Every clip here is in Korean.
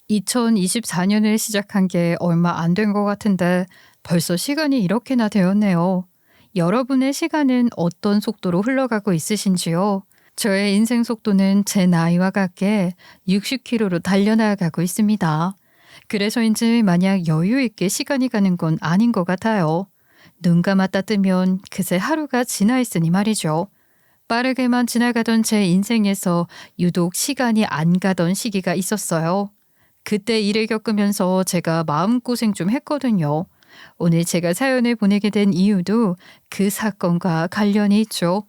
2024년을 시작한 게 얼마 안 된 것 같은데 벌써 시간이 이렇게나 되었네요. 여러분의 시간은 어떤 속도로 흘러가고 있으신지요? 저의 인생 속도는 제 나이와 같게 60km로 달려나가고 있습니다. 그래서인지 마냥 여유 있게 시간이 가는 건 아닌 것 같아요. 눈 감았다 뜨면 그새 하루가 지나 있으니 말이죠. 빠르게만 지나가던 제 인생에서 유독 시간이 안 가던 시기가 있었어요. 그때 일을 겪으면서 제가 마음고생 좀 했거든요. 오늘 제가 사연을 보내게 된 이유도 그 사건과 관련이 있죠.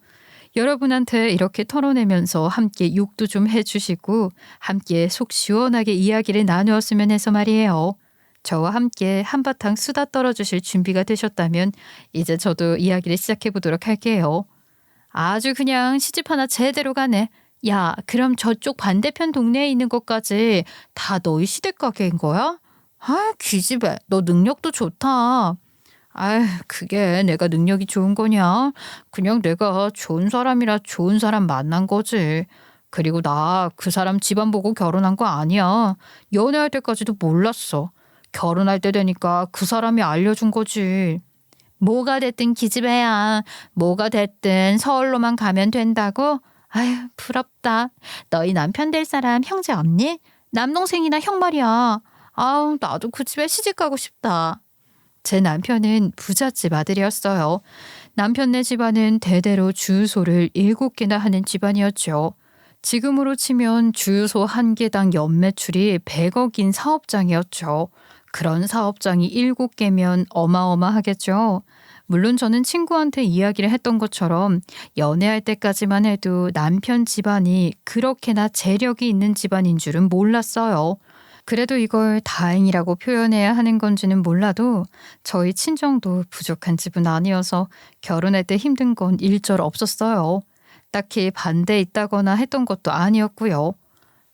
여러분한테 이렇게 털어내면서 함께 욕도 좀 해주시고 함께 속 시원하게 이야기를 나누었으면 해서 말이에요. 저와 함께 한바탕 수다 떨어주실 준비가 되셨다면 이제 저도 이야기를 시작해 보도록 할게요. 아주 그냥 시집 하나 제대로 가네. 야, 그럼 저쪽 반대편 동네에 있는 것까지 다 너희 시댁 가게인 거야? 아, 기집애, 너 능력도 좋다. 아휴, 그게 내가 능력이 좋은 거냐? 그냥 내가 좋은 사람이라 좋은 사람 만난 거지. 그리고 나 그 사람 집안 보고 결혼한 거 아니야. 연애할 때까지도 몰랐어. 결혼할 때 되니까 그 사람이 알려준 거지. 뭐가 됐든 기집애야. 뭐가 됐든 서울로만 가면 된다고? 아휴, 부럽다. 너희 남편 될 사람 형제 없니? 남동생이나 형 말이야. 아우, 나도 그 집에 시집 가고 싶다. 제 남편은 부잣집 아들이었어요. 남편네 집안은 대대로 주유소를 7개나 하는 집안이었죠. 지금으로 치면 주유소 한 개당 연매출이 100억인 사업장이었죠. 그런 사업장이 7개면 어마어마하겠죠. 물론 저는 친구한테 이야기를 했던 것처럼 연애할 때까지만 해도 남편 집안이 그렇게나 재력이 있는 집안인 줄은 몰랐어요. 그래도 이걸 다행이라고 표현해야 하는 건지는 몰라도 저희 친정도 부족한 집은 아니어서 결혼할 때 힘든 건 일절 없었어요. 딱히 반대 있다거나 했던 것도 아니었고요.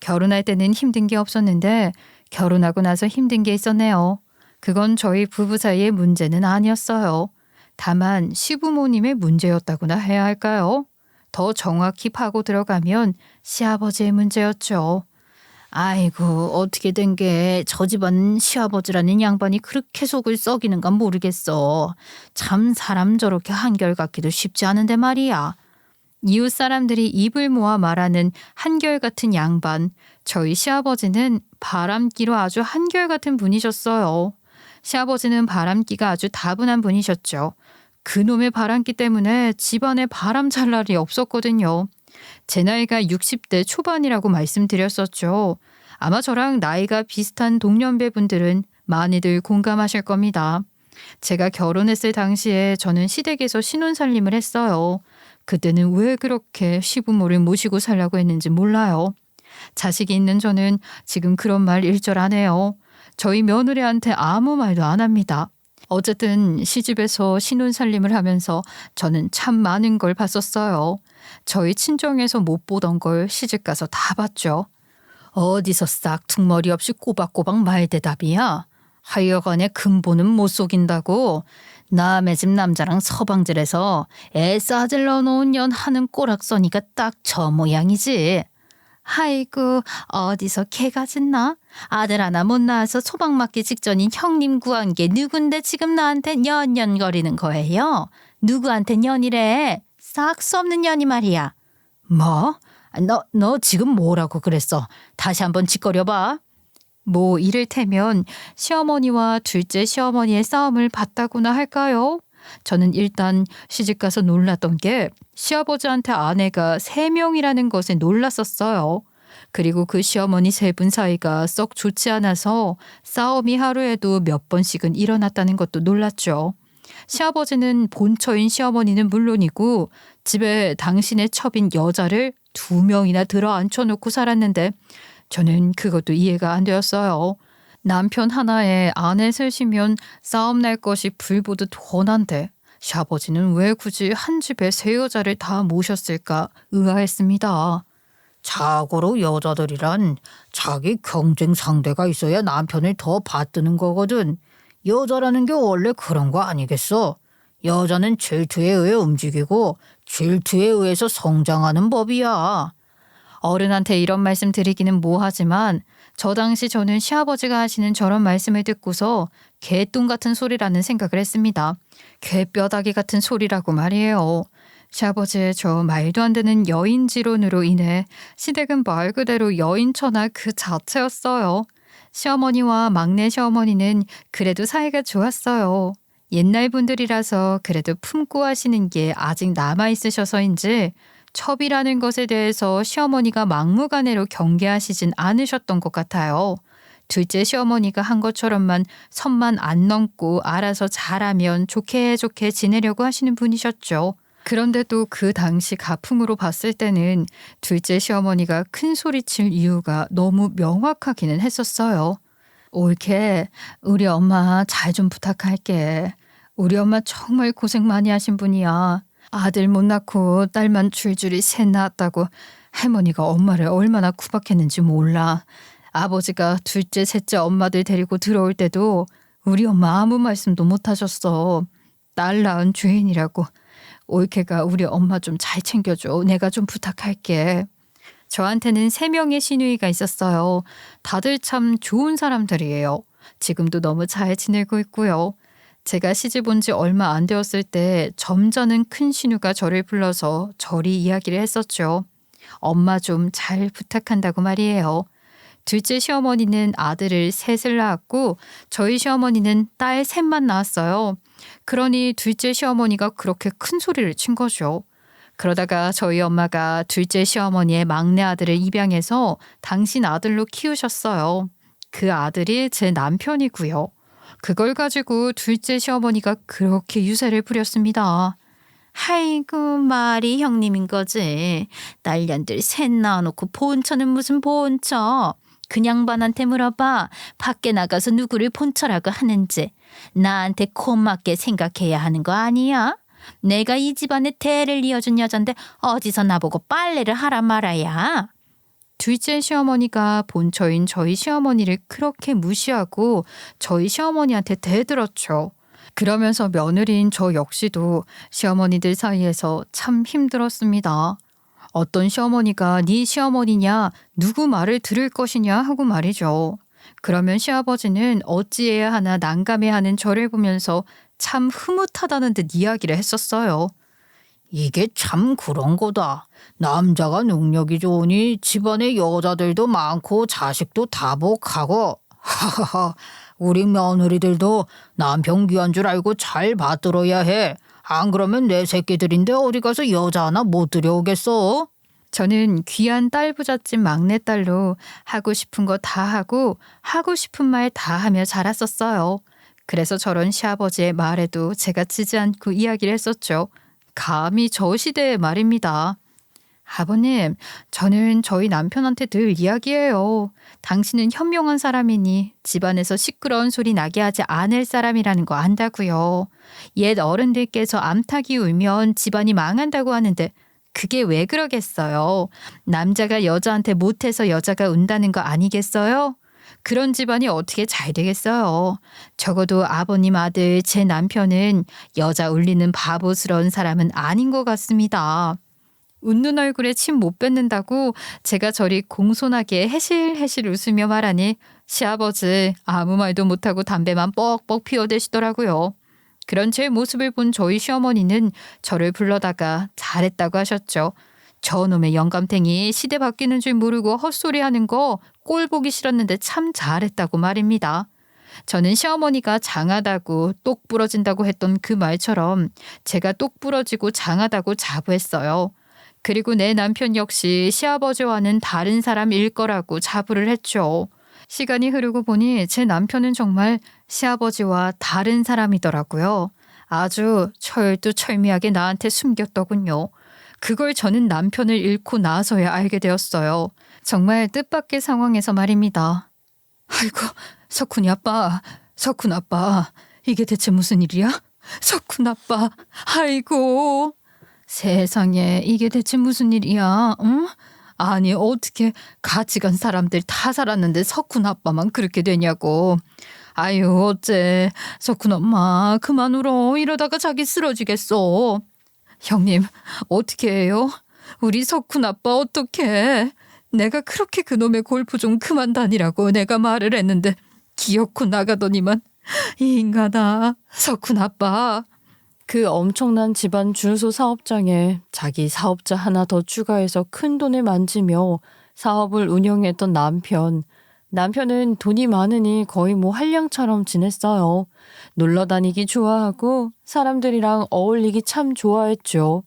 결혼할 때는 힘든 게 없었는데 결혼하고 나서 힘든 게 있었네요. 그건 저희 부부 사이의 문제는 아니었어요. 다만 시부모님의 문제였다고나 해야 할까요? 더 정확히 파고 들어가면 시아버지의 문제였죠. 아이고, 어떻게 된 게 저 집안 시아버지라는 양반이 그렇게 속을 썩이는가 모르겠어. 참 사람 저렇게 한결같기도 쉽지 않은데 말이야. 이웃 사람들이 입을 모아 말하는 한결같은 양반. 저희 시아버지는 바람기로 아주 한결같은 분이셨어요. 시아버지는 바람기가 아주 다분한 분이셨죠. 그놈의 바람기 때문에 집안에 바람 잘 날이 없었거든요. 제 나이가 60대 초반이라고 말씀드렸었죠. 아마 저랑 나이가 비슷한 동년배 분들은 많이들 공감하실 겁니다. 제가 결혼했을 당시에 저는 시댁에서 신혼살림을 했어요. 그때는 왜 그렇게 시부모를 모시고 살려고 했는지 몰라요. 자식이 있는 저는 지금 그런 말 일절 안 해요. 저희 며느리한테 아무 말도 안 합니다. 어쨌든 시집에서 신혼살림을 하면서 저는 참 많은 걸 봤었어요. 저희 친정에서 못 보던 걸 시집가서 다 봤죠. 어디서 싹퉁머리 없이 꼬박꼬박 말대답이야. 하여간에 근본은 못 속인다고. 남의 집 남자랑 서방질해서 애 싸질러 놓은 년 하는 꼬락서니가 딱 저 모양이지. 아이고, 어디서 개가 짖나? 아들 하나 못 낳아서 소방 맞기 직전인 형님 구한 게 누군데 지금 나한테 년년거리는 거예요? 누구한테 년이래? 싹 수 없는 년이 말이야. 뭐? 너 지금 뭐라고 그랬어? 다시 한번 짓거려봐. 뭐 이를테면 시어머니와 둘째 시어머니의 싸움을 봤다고나 할까요? 저는 일단 시집가서 놀랐던 게 시아버지한테 아내가 3명이라는 것에 놀랐었어요. 그리고 그 시어머니 3분 사이가 썩 좋지 않아서 싸움이 하루에도 몇 번씩은 일어났다는 것도 놀랐죠. 시아버지는 본처인 시어머니는 물론이고 집에 당신의 첩인 여자를 2명이나 들어 앉혀놓고 살았는데 저는 그것도 이해가 안 되었어요. 남편 하나에 아내 셋이면 싸움 날 것이 불보듯 훤한데 시아버지는 왜 굳이 한 집에 3여자를 다 모셨을까 의아했습니다. 자고로 여자들이란 자기 경쟁 상대가 있어야 남편을 더 받드는 거거든. 여자라는 게 원래 그런 거 아니겠어? 여자는 질투에 의해 움직이고 질투에 의해서 성장하는 법이야. 어른한테 이런 말씀 드리기는 뭐하지만 저 당시 저는 시아버지가 하시는 저런 말씀을 듣고서 개똥 같은 소리라는 생각을 했습니다. 개뼈다귀 같은 소리라고 말이에요. 시아버지의 저 말도 안 되는 여인지론으로 인해 시댁은 말 그대로 여인천하 그 자체였어요. 시어머니와 막내 시어머니는 그래도 사이가 좋았어요. 옛날 분들이라서 그래도 품고 하시는 게 아직 남아있으셔서인지 첩이라는 것에 대해서 시어머니가 막무가내로 경계하시진 않으셨던 것 같아요. 둘째 시어머니가 한 것처럼만 선만 안 넘고 알아서 잘하면 좋게 좋게 지내려고 하시는 분이셨죠. 그런데도 그 당시 가풍으로 봤을 때는 둘째 시어머니가 큰 소리칠 이유가 너무 명확하기는 했었어요. 올케, 우리 엄마 잘 좀 부탁할게. 우리 엄마 정말 고생 많이 하신 분이야. 아들 못 낳고 딸만 줄줄이 셋 낳았다고 할머니가 엄마를 얼마나 구박했는지 몰라. 아버지가 둘째, 셋째 엄마들 데리고 들어올 때도 우리 엄마 아무 말씀도 못 하셨어. 딸 낳은 죄인이라고. 올케가 우리 엄마 좀 잘 챙겨줘. 내가 좀 부탁할게. 저한테는 3명의 시누이가 있었어요. 다들 참 좋은 사람들이에요. 지금도 너무 잘 지내고 있고요. 제가 시집 온 지 얼마 안 되었을 때 점잖은 큰 시누가 저를 불러서 저리 이야기를 했었죠. 엄마 좀 잘 부탁한다고 말이에요. 둘째 시어머니는 아들을 셋을 낳았고 저희 시어머니는 딸 셋만 낳았어요. 그러니 둘째 시어머니가 그렇게 큰 소리를 친 거죠. 그러다가 저희 엄마가 둘째 시어머니의 막내 아들을 입양해서 당신 아들로 키우셨어요. 그 아들이 제 남편이고요. 그걸 가지고 둘째 시어머니가 그렇게 유세를 부렸습니다. 아이고 말이 형님인 거지. 딸년들 셋 낳아놓고 본처는 무슨 본처. 그냥 반한테 물어봐. 밖에 나가서 누구를 본처라고 하는지. 나한테 콧맞게 생각해야 하는 거 아니야? 내가 이 집안의 대를 이어준 여잔데 어디서 나보고 빨래를 하라 말아야. 둘째 시어머니가 본처인 저희 시어머니를 그렇게 무시하고 저희 시어머니한테 대들었죠. 그러면서 며느리인 저 역시도 시어머니들 사이에서 참 힘들었습니다. 어떤 시어머니가 네 시어머니냐 누구 말을 들을 것이냐 하고 말이죠. 그러면 시아버지는 어찌해야 하나 난감해하는 저를 보면서 참 흐뭇하다는 듯 이야기를 했었어요. 이게 참 그런 거다. 남자가 능력이 좋으니 집안에 여자들도 많고 자식도 다복하고 하하하 우리 며느리들도 남편 귀한 줄 알고 잘 받들어야 해. 안 그러면 내 새끼들인데 어디 가서 여자 하나 못 들여오겠어? 저는 귀한 딸 부잣집 막내딸로 하고 싶은 거 다 하고 하고 싶은 말 다 하며 자랐었어요. 그래서 저런 시아버지의 말에도 제가 지지 않고 이야기를 했었죠. 감히 저 시대의 말입니다. 아버님, 저는 저희 남편한테 늘 이야기해요. 당신은 현명한 사람이니 집안에서 시끄러운 소리 나게 하지 않을 사람이라는 거 안다고요. 옛 어른들께서 암탉이 울면 집안이 망한다고 하는데 그게 왜 그러겠어요? 남자가 여자한테 못해서 여자가 운다는 거 아니겠어요? 그런 집안이 어떻게 잘 되겠어요? 적어도 아버님 아들 제 남편은 여자 울리는 바보스러운 사람은 아닌 것 같습니다. 웃는 얼굴에 침 못 뱉는다고 제가 저리 공손하게 해실해실 웃으며 말하니 시아버지 아무 말도 못하고 담배만 뻑뻑 피워대시더라고요. 그런 제 모습을 본 저희 시어머니는 저를 불러다가 잘했다고 하셨죠. 저놈의 영감탱이 시대 바뀌는 줄 모르고 헛소리하는 거 꼴 보기 싫었는데 참 잘했다고 말입니다. 저는 시어머니가 장하다고 똑 부러진다고 했던 그 말처럼 제가 똑 부러지고 장하다고 자부했어요. 그리고 내 남편 역시 시아버지와는 다른 사람일 거라고 자부를 했죠. 시간이 흐르고 보니 제 남편은 정말 시아버지와 다른 사람이더라고요. 아주 철두철미하게 나한테 숨겼더군요. 그걸 저는 남편을 잃고 나서야 알게 되었어요. 정말 뜻밖의 상황에서 말입니다. 아이고, 석훈이 아빠, 석훈 아빠, 이게 대체 무슨 일이야? 석훈 아빠, 아이고. 세상에 이게 대체 무슨 일이야? 응? 아니 어떻게 같이 간 사람들 다 살았는데 석훈 아빠만 그렇게 되냐고. 아유 어째 석훈 엄마 그만 울어. 이러다가 자기 쓰러지겠어. 형님 어떻게 해요? 우리 석훈 아빠 어떡해? 내가 그렇게 그놈의 골프 좀 그만 다니라고 내가 말을 했는데 기어코 나가더니만 이 인간아, 석훈 아빠. 그 엄청난 집안 준소 사업장에 자기 사업자 하나 더 추가해서 큰 돈을 만지며 사업을 운영했던 남편. 남편은 돈이 많으니 거의 뭐 한량처럼 지냈어요. 놀러 다니기 좋아하고 사람들이랑 어울리기 참 좋아했죠.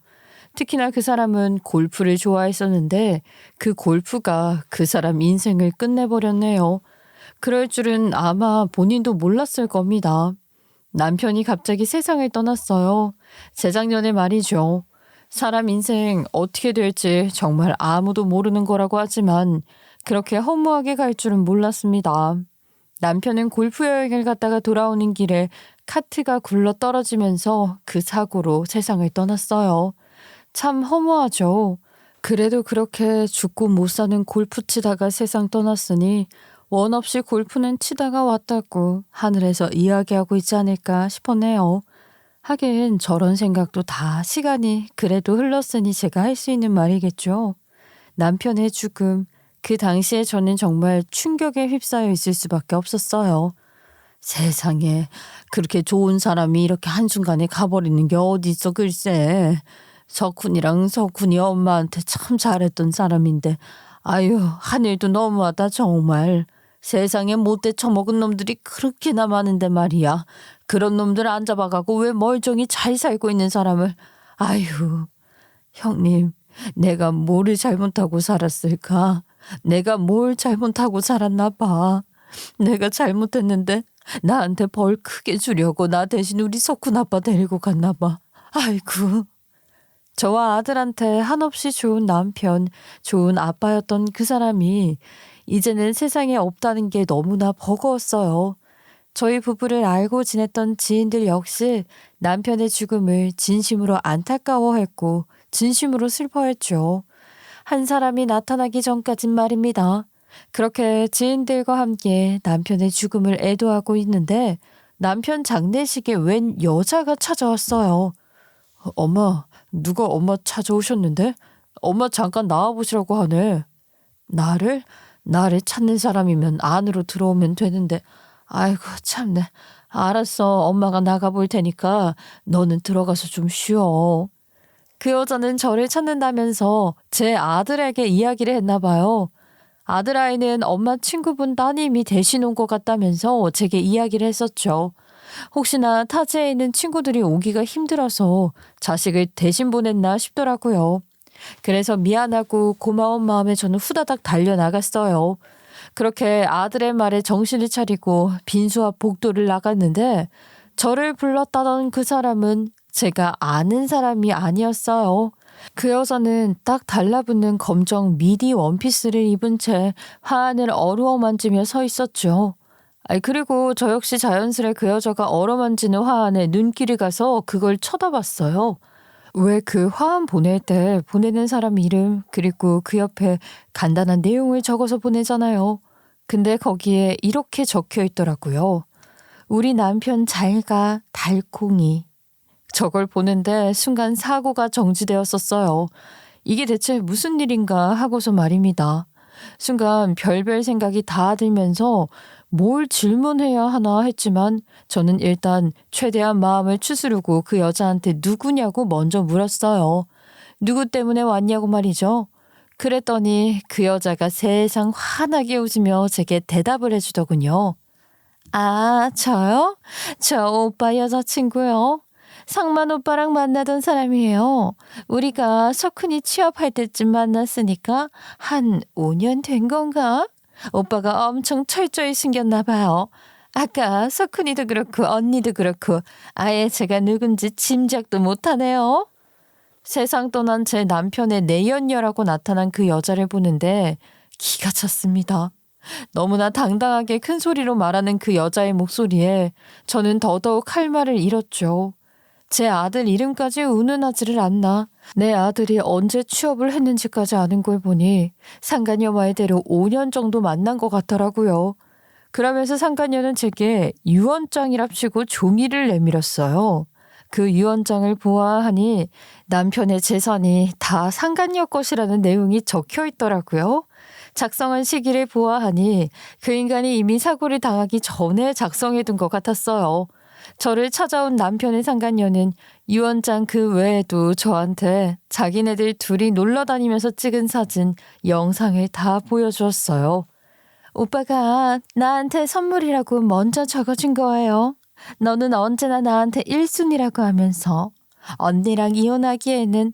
특히나 그 사람은 골프를 좋아했었는데 그 골프가 그 사람 인생을 끝내버렸네요. 그럴 줄은 아마 본인도 몰랐을 겁니다. 남편이 갑자기 세상을 떠났어요. 재작년에 말이죠. 사람 인생 어떻게 될지 정말 아무도 모르는 거라고 하지만 그렇게 허무하게 갈 줄은 몰랐습니다. 남편은 골프 여행을 갔다가 돌아오는 길에 카트가 굴러 떨어지면서 그 사고로 세상을 떠났어요. 참 허무하죠. 그래도 그렇게 죽고 못 사는 골프 치다가 세상 떠났으니 원 없이 골프는 치다가 왔다고 하늘에서 이야기하고 있지 않을까 싶었네요. 하긴 저런 생각도 다 시간이 그래도 흘렀으니 제가 할 수 있는 말이겠죠. 남편의 죽음, 그 당시에 저는 정말 충격에 휩싸여 있을 수밖에 없었어요. 세상에 그렇게 좋은 사람이 이렇게 한순간에 가버리는 게 어디 있어 글쎄. 석훈이 엄마한테 참 잘했던 사람인데 아유 하늘도 너무하다 정말. 세상에 못돼 처먹은 놈들이 그렇게나 많은데 말이야. 그런 놈들 안 잡아가고 왜 멀쩡히 잘 살고 있는 사람을. 아유 형님, 내가 뭐를 잘못하고 살았을까? 내가 뭘 잘못하고 살았나 봐. 내가 잘못했는데 나한테 벌 크게 주려고 나 대신 우리 석훈 아빠 데리고 갔나 봐. 아이고. 저와 아들한테 한없이 좋은 남편, 좋은 아빠였던 그 사람이 이제는 세상에 없다는 게 너무나 버거웠어요. 저희 부부를 알고 지냈던 지인들 역시 남편의 죽음을 진심으로 안타까워했고 진심으로 슬퍼했죠. 한 사람이 나타나기 전까진 말입니다. 그렇게 지인들과 함께 남편의 죽음을 애도하고 있는데 남편 장례식에 웬 여자가 찾아왔어요. 엄마, 누가 엄마 찾아오셨는데? 엄마 잠깐 나와보시라고 하네. 나를? 나를 찾는 사람이면 안으로 들어오면 되는데. 아이고 참네. 알았어. 엄마가 나가볼 테니까 너는 들어가서 좀 쉬어. 그 여자는 저를 찾는다면서 제 아들에게 이야기를 했나 봐요. 아들아이는 엄마 친구분 따님이 대신 온 것 같다면서 제게 이야기를 했었죠. 혹시나 타지에 있는 친구들이 오기가 힘들어서 자식을 대신 보냈나 싶더라고요. 그래서 미안하고 고마운 마음에 저는 후다닥 달려나갔어요. 그렇게 아들의 말에 정신을 차리고 빈수 앞 복도를 나갔는데 저를 불렀다던 그 사람은 제가 아는 사람이 아니었어요. 그 여자는 딱 달라붙는 검정 미디 원피스를 입은 채 화환을 어루어만지며 서 있었죠. 그리고 저 역시 자연스레 그 여자가 어루만지는 화환에 눈길이 가서 그걸 쳐다봤어요. 왜 그 화환 보낼 때 보내는 사람 이름 그리고 그 옆에 간단한 내용을 적어서 보내잖아요. 근데 거기에 이렇게 적혀 있더라고요. 우리 남편 잘가 달콩이. 저걸 보는데 순간 사고가 정지되었었어요. 이게 대체 무슨 일인가 하고서 말입니다. 순간 별별 생각이 다 들면서 뭘 질문해야 하나 했지만 저는 일단 최대한 마음을 추스르고 그 여자한테 누구냐고 먼저 물었어요. 누구 때문에 왔냐고 말이죠. 그랬더니 그 여자가 세상 환하게 웃으며 제게 대답을 해주더군요. 아, 저요? 저 오빠 여자친구요. 상만 오빠랑 만나던 사람이에요. 우리가 석훈이 취업할 때쯤 만났으니까 한 5년 된 건가? 오빠가 엄청 철저히 숨겼나 봐요. 아까 석훈이도 그렇고 언니도 그렇고 아예 제가 누군지 짐작도 못하네요. 세상 떠난 제 남편의 내연녀라고 나타난 그 여자를 보는데 기가 찼습니다. 너무나 당당하게 큰 소리로 말하는 그 여자의 목소리에 저는 더더욱 할 말을 잃었죠. 제 아들 이름까지 운운하지를 않나. 내 아들이 언제 취업을 했는지까지 아는 걸 보니 상간녀 말대로 5년 정도 만난 것 같더라고요. 그러면서 상간녀는 제게 유언장이랍시고 종이를 내밀었어요. 그 유언장을 보아하니 남편의 재산이 다 상간녀 것이라는 내용이 적혀 있더라고요. 작성한 시기를 보아하니 그 인간이 이미 사고를 당하기 전에 작성해둔 것 같았어요. 저를 찾아온 남편의 상간녀는 유언장 그 외에도 저한테 자기네들 둘이 놀러 다니면서 찍은 사진, 영상을 다 보여주었어요. 오빠가 나한테 선물이라고 먼저 적어준 거예요. 너는 언제나 나한테 1순위라고 하면서 언니랑 이혼하기에는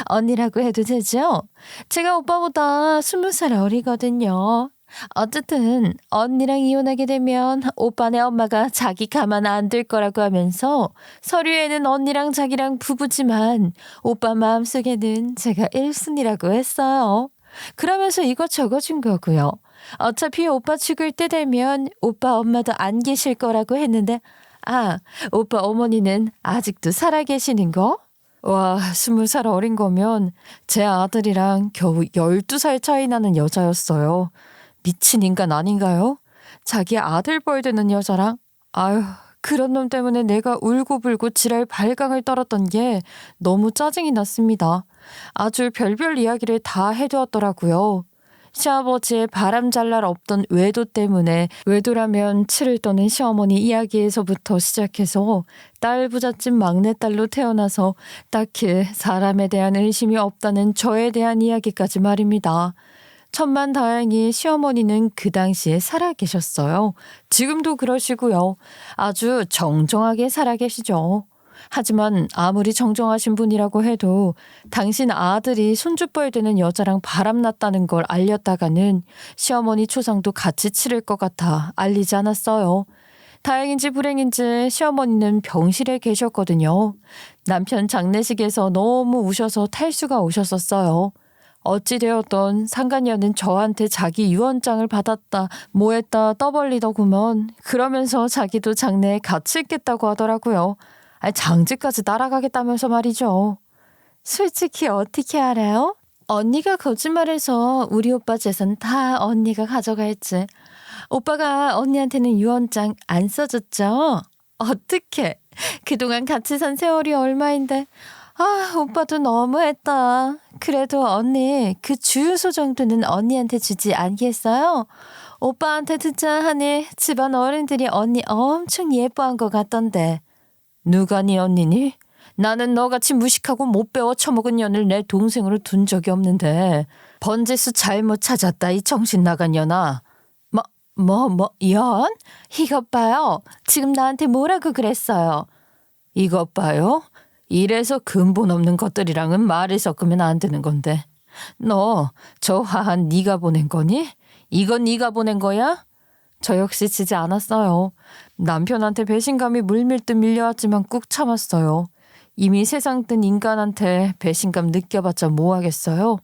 언니라고 해도 되죠? 제가 오빠보다 20살 어리거든요. 어쨌든 언니랑 이혼하게 되면 오빠네 엄마가 자기 가만 안 둘 거라고 하면서 서류에는 언니랑 자기랑 부부지만 오빠 마음속에는 제가 1순위라고 했어요. 그러면서 이거 적어준 거고요. 어차피 오빠 죽을 때 되면 오빠 엄마도 안 계실 거라고 했는데 오빠 어머니는 아직도 살아계시는 거? 와, 20살 어린 거면 제 아들이랑 겨우 12살 차이 나는 여자였어요. 미친 인간 아닌가요? 자기 아들 벌 되는 여자랑? 아유, 그런 놈 때문에 내가 울고불고 지랄 발광을 떨었던 게 너무 짜증이 났습니다. 아주 별별 이야기를 다 해두었더라고요. 시아버지의 바람잘날 없던 외도 때문에 외도라면 치를 떠는 시어머니 이야기에서부터 시작해서 딸 부잣집 막내딸로 태어나서 딱히 사람에 대한 의심이 없다는 저에 대한 이야기까지 말입니다. 천만다행히 시어머니는 그 당시에 살아계셨어요. 지금도 그러시고요. 아주 정정하게 살아계시죠. 하지만 아무리 정정하신 분이라고 해도 당신 아들이 손주뻘 되는 여자랑 바람났다는 걸 알렸다가는 시어머니 초상도 같이 치를 것 같아 알리지 않았어요. 다행인지 불행인지 시어머니는 병실에 계셨거든요. 남편 장례식에서 너무 우셔서 탈수가 오셨었어요. 어찌되었던 상간녀는 저한테 자기 유언장을 받았다 뭐했다 떠벌리더구먼. 그러면서 자기도 장례에 같이 있겠다고 하더라고요. 장지까지 날아가겠다면서 말이죠. 솔직히 어떻게 알아요? 언니가 거짓말해서 우리 오빠 재산 다 언니가 가져갈지. 오빠가 언니한테는 유언장 안 써줬죠? 어떡해. 그동안 같이 산 세월이 얼마인데. 오빠도 너무했다. 그래도 언니 그 주유소 정도는 언니한테 주지 않겠어요? 오빠한테 듣자 하니 집안 어른들이 언니 엄청 예뻐한 것 같던데. 누가 네 언니니? 나는 너같이 무식하고 못 배워 처먹은 년을 내 동생으로 둔 적이 없는데 번지수 잘못 찾았다 이 정신 나간 년아. 연? 이것 봐요. 지금 나한테 뭐라고 그랬어요? 이것 봐요. 이래서 근본 없는 것들이랑은 말을 섞으면 안 되는 건데. 너 저 화한 네가 보낸 거니? 이건 네가 보낸 거야? 저 역시 지지 않았어요. 남편한테 배신감이 물밀듯 밀려왔지만 꾹 참았어요. 이미 세상 뜬 인간한테 배신감 느껴봤자 뭐하겠어요?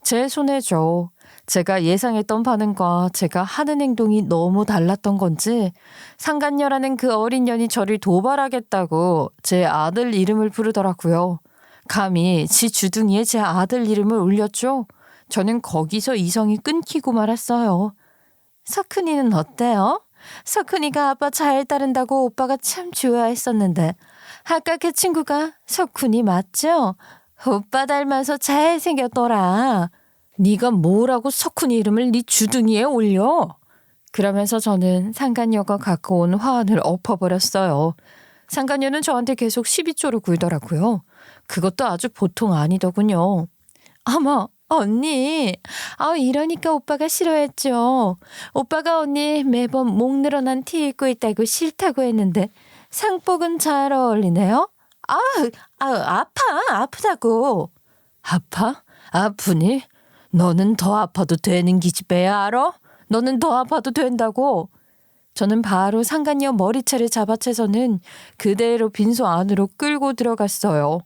제 손해죠. 제가 예상했던 반응과 제가 하는 행동이 너무 달랐던 건지 상간녀라는 그 어린 년이 저를 도발하겠다고 제 아들 이름을 부르더라고요. 감히 지 주둥이에 제 아들 이름을 올렸죠. 저는 거기서 이성이 끊기고 말았어요. 석훈이는 어때요? 석훈이가 아빠 잘 따른다고 오빠가 참 좋아했었는데 아까 그 친구가 석훈이 맞죠? 오빠 닮아서 잘생겼더라. 네가 뭐라고 석훈이 이름을 네 주둥이에 올려? 그러면서 저는 상간녀가 갖고 온 화환을 엎어버렸어요. 상간녀는 저한테 계속 12조로 굴더라고요. 그것도 아주 보통 아니더군요. 어머 언니, 이러니까 오빠가 싫어했죠. 오빠가 언니 매번 목 늘어난 티 입고 있다고 싫다고 했는데 상복은 잘 어울리네요. 아프다고. 아파? 아프니? 너는 더 아파도 되는 기집애야 알아? 너는 더 아파도 된다고. 저는 바로 상간녀 머리채를 잡아채서는 그대로 빈소 안으로 끌고 들어갔어요.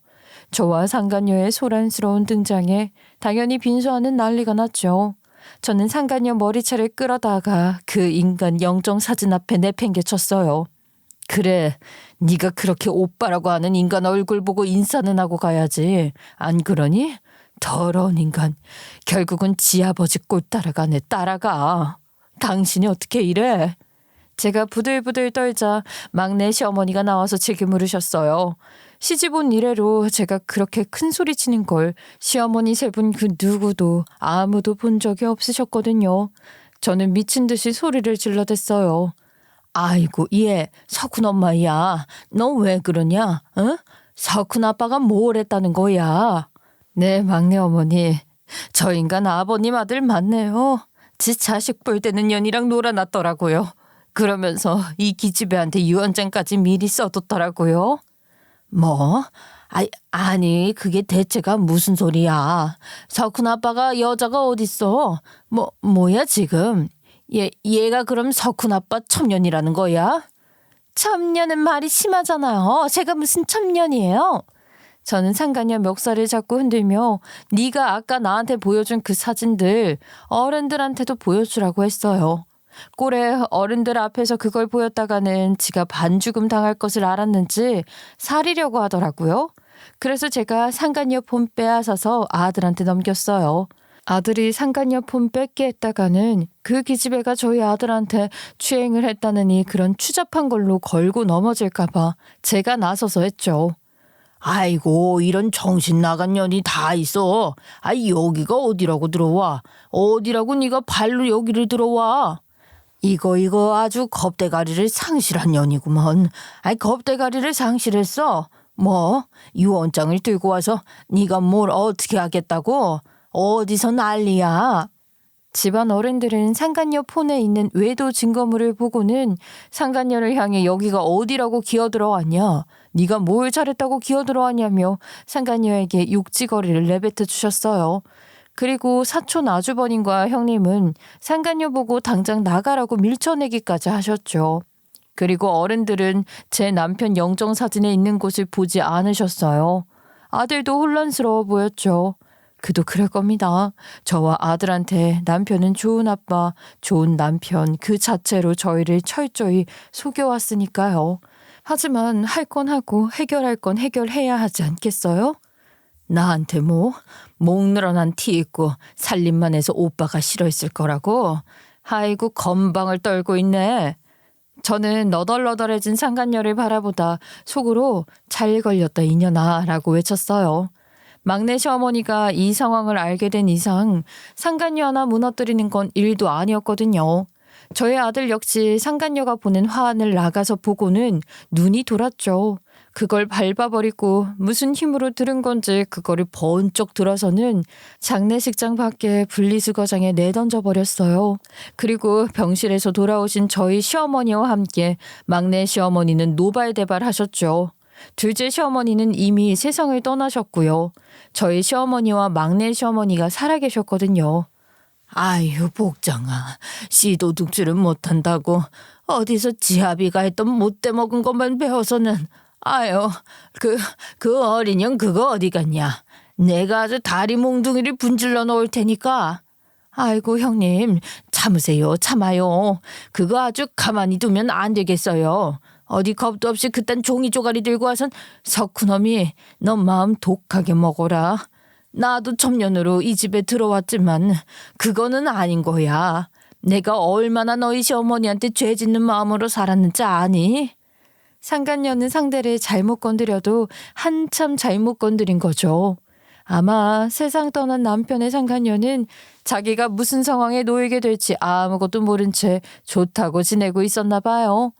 저와 상간녀의 소란스러운 등장에 당연히 빈소 안은 난리가 났죠. 저는 상간녀 머리채를 끌어다가 그 인간 영정 사진 앞에 내팽개쳤어요. 그래, 네가 그렇게 오빠라고 하는 인간 얼굴 보고 인사는 하고 가야지. 안 그러니? 더러운 인간. 결국은 지 아버지 꼴 따라가네. 따라가. 당신이 어떻게 이래? 제가 부들부들 떨자 막내 시어머니가 나와서 제게 물으셨어요. 시집 온 이래로 제가 그렇게 큰 소리 치는 걸 시어머니 세 분 그 누구도 아무도 본 적이 없으셨거든요. 저는 미친 듯이 소리를 질러댔어요. 아이고 얘 석훈 엄마야. 너 왜 그러냐? 응? 석훈 아빠가 뭘 했다는 거야? 네 막내 어머니. 저 인간 아버님 아들 맞네요. 지 자식 볼 때는 년이랑 놀아놨더라고요. 그러면서 이 기집애한테 유언장까지 미리 써뒀더라고요. 뭐? 아니 그게 대체가 무슨 소리야. 석훈 아빠가 여자가 어딨어. 뭐야 지금. 얘가 그럼 석훈 아빠 첩년이라는 거야? 첩년은 말이 심하잖아요. 제가 무슨 첩년이에요? 저는 상간녀 멱살을 잡고 흔들며 네가 아까 나한테 보여준 그 사진들 어른들한테도 보여주라고 했어요. 꼴에 어른들 앞에서 그걸 보였다가는 지가 반죽음 당할 것을 알았는지 사리려고 하더라고요. 그래서 제가 상간녀 폰 빼앗아서 아들한테 넘겼어요. 아들이 상간녀 폰 뺏게 했다가는 그 기집애가 저희 아들한테 추행을 했다느니 그런 추잡한 걸로 걸고 넘어질까 봐 제가 나서서 했죠. 아이고 이런 정신 나간 년이 다 있어. 여기가 어디라고 들어와. 어디라고 네가 발로 여기를 들어와. 이거 아주 겁대가리를 상실한 년이구먼. 겁대가리를 상실했어. 뭐 유언장을 들고 와서 네가 뭘 어떻게 하겠다고. 어디서 난리야. 집안 어른들은 상간녀 폰에 있는 외도 증거물을 보고는 상간녀를 향해 여기가 어디라고 기어들어왔냐. 네가 뭘 잘했다고 기어들어왔냐며 상간녀에게 욕지거리를 내뱉어 주셨어요. 그리고 사촌 아주버님과 형님은 상간녀 보고 당장 나가라고 밀쳐내기까지 하셨죠. 그리고 어른들은 제 남편 영정사진에 있는 곳을 보지 않으셨어요. 아들도 혼란스러워 보였죠. 그도 그럴 겁니다. 저와 아들한테 남편은 좋은 아빠, 좋은 남편 그 자체로 저희를 철저히 속여왔으니까요. 하지만 할 건 하고 해결할 건 해결해야 하지 않겠어요? 나한테 목 늘어난 티 입고 살림만 해서 오빠가 싫어했을 거라고? 아이고 건방을 떨고 있네. 저는 너덜너덜해진 상간녀를 바라보다 속으로 잘 걸렸다 이년아 라고 외쳤어요. 막내 시어머니가 이 상황을 알게 된 이상 상간녀 하나 무너뜨리는 건 일도 아니었거든요. 저희 아들 역시 상간녀가 보낸 화환을 나가서 보고는 눈이 돌았죠. 그걸 밟아버리고 무슨 힘으로 들은 건지 그거를 번쩍 들어서는 장례식장 밖에 분리수거장에 내던져 버렸어요. 그리고 병실에서 돌아오신 저희 시어머니와 함께 막내 시어머니는 노발대발하셨죠. 둘째 시어머니는 이미 세상을 떠나셨고요. 저희 시어머니와 막내 시어머니가 살아계셨거든요. 아유 복장아, 씨도둑질은 못한다고 어디서 지아비가 했던 못돼 먹은 것만 배워서는. 아유 그 어린 형 그거 어디 갔냐. 내가 아주 다리 몽둥이를 분질러 놓을 테니까. 아이고 형님 참으세요. 참아요. 그거 아주 가만히 두면 안 되겠어요. 어디 겁도 없이 그딴 종이 쪼가리 들고 와선 석훈놈이 너 마음 독하게 먹어라. 나도 첩년으로 이 집에 들어왔지만 그거는 아닌 거야. 내가 얼마나 너희 시어머니한테 죄 짓는 마음으로 살았는지 아니? 상간녀는 상대를 잘못 건드려도 한참 잘못 건드린 거죠. 아마 세상 떠난 남편의 상간녀는 자기가 무슨 상황에 놓이게 될지 아무것도 모른 채 좋다고 지내고 있었나 봐요.